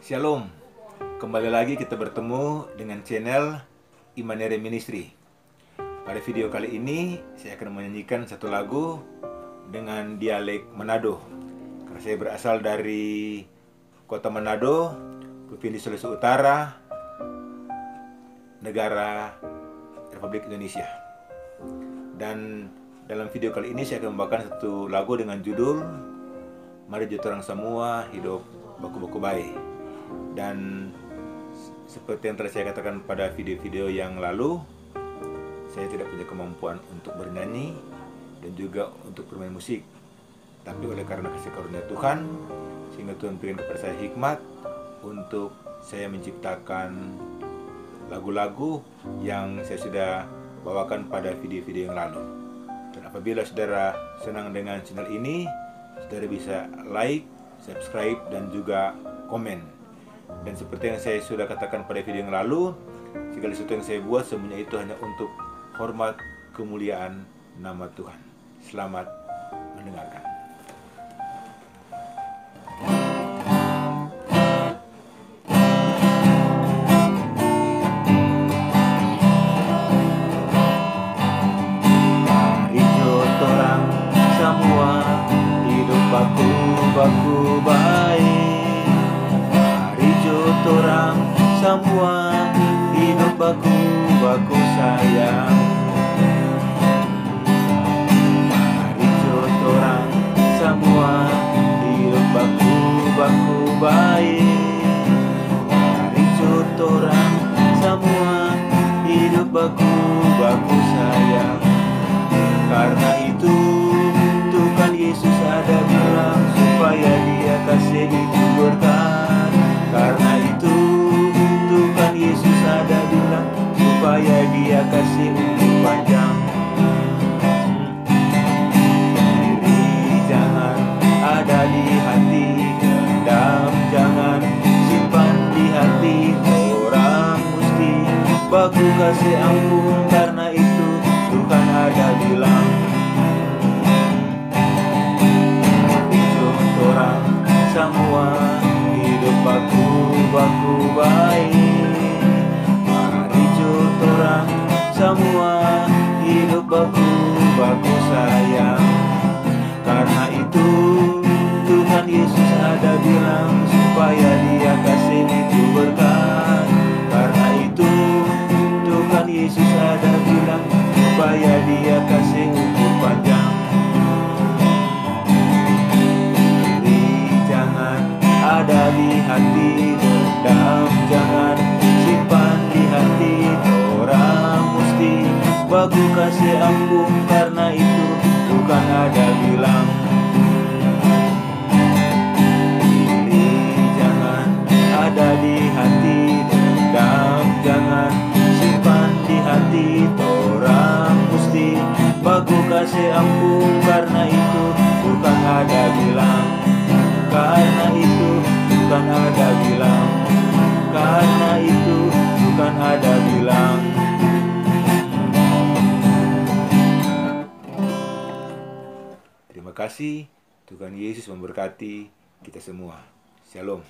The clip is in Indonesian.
Shalom, kembali lagi kita bertemu dengan channel Imanere Ministry. Pada video kali ini saya akan menyanyikan satu lagu dengan dialek Manado. Karena saya berasal dari kota Manado, Provinsi Sulawesi Utara, negara Republik Indonesia. Dan dalam video kali ini saya akan membawakan satu lagu dengan judul Mari Jotorang Semua Hidup Baku-Baku Baik. Dan seperti yang telah saya katakan pada video-video yang lalu, saya tidak punya kemampuan untuk bernyanyi dan juga untuk bermain musik. Tapi oleh karena kasih karunia Tuhan, sehingga Tuhan berikan kepada saya hikmat untuk saya menciptakan lagu-lagu yang saya sudah bawakan pada video-video yang lalu. Dan apabila saudara senang dengan channel ini, saudara bisa like, subscribe, dan juga komen. Dan seperti yang saya sudah katakan pada video yang lalu, segala sesuatu yang saya buat semuanya itu hanya untuk hormat kemuliaan nama Tuhan. Selamat mendengarkan. Mari jotorang semua hidup baku-baku baik. Jotorang semua hidup baku-baku sayang. Mari jotorang semua hidup baku-baku baik. Mari jotorang semua hidup baku-baku sayang. Karena itu Tuhan Yesus ada bilang supaya Dia kasih itu berkat. Karena itu Tuhan Yesus ada bilang supaya Dia kasih umur panjang. Iri jangan ada di hati, dendam jangan simpan di hati. Orang mesti baku kasih ampun. Karena itu Tuhan ada bilang, jotorang semua hidup baku-baku baik. Mari jotorang semua hidup baku-baku sayang. Karena itu Tuhan Yesus ada bilang supaya Dia kasih itu berkat. Karena itu Tuhan Yesus ada bilang supaya Dia kasih umur panjang. Ada di hati, dendam jangan simpan di hati. Orang mesti baku kasih ampun. Karena itu Tuhan ada bilang, iri jangan ada di hati, dendam jangan simpan di hati. Orang mesti baku kasih ampun. Karena itu Tuhan ada bilang. Karena itu Tuhan ada bilang. Karena itu Tuhan ada bilang. Terima kasih. Tuhan Yesus memberkati kita semua. Shalom.